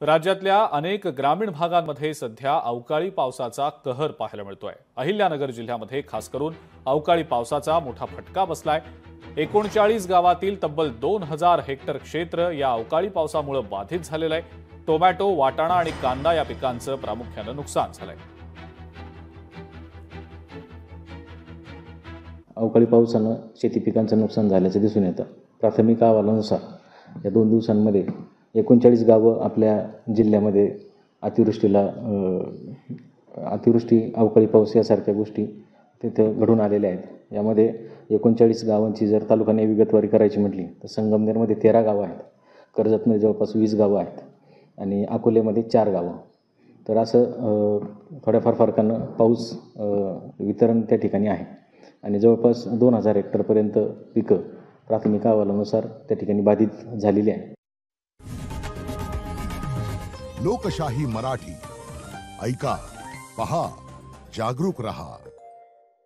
राज्यातल्या अनेक ग्रामीण भागांमध्ये सध्या अवकाळी पावसाचा कहर पाहायला मिळतोय। अहिल्यानगर जिल्ह्यामध्ये खास करून अवकाळी पावसाचा मोठा फटका बसलाय। 39 गावातील तब्बल 2000 हेक्टर क्षेत्र या अवकाळी पावसामुळे बाधित झालेलं आहे। टोमॅटो, वाटाणा आणि कांदा या पिकांचं प्रामुख्याने नुकसान झालंय। अवकाळी पावसानं शेती पिकांचं नुकसान झाल्याचं दिसून येतं। प्राथमिक अहवालानुसार या 2 दिवसांमध्ये 39 गावं आपल्या जिल्ह्यामध्ये अतिवृष्टी, अवकाळी पाऊस यासारख्या गोष्टी तिथं घडून आलेल्या आहेत। यामध्ये 39 गावांची जर तालुक्याने विगतवारी करायची म्हटली तर संगमनेरमध्ये 13 गावं आहेत, कर्जतमध्ये जवळपास 20 गावं आहेत आणि अकोलेमध्ये 4 गावं। तर असं थोड्याफार फरकानं पाऊस वितरण त्या ठिकाणी आहे आणि जवळपास 2000 हेक्टरपर्यंत पिकं प्राथमिक अहवालानुसार त्या ठिकाणी बाधित झालेली आहे। लोकशाही मराठी ऐका, पहा, जागरूक रहा।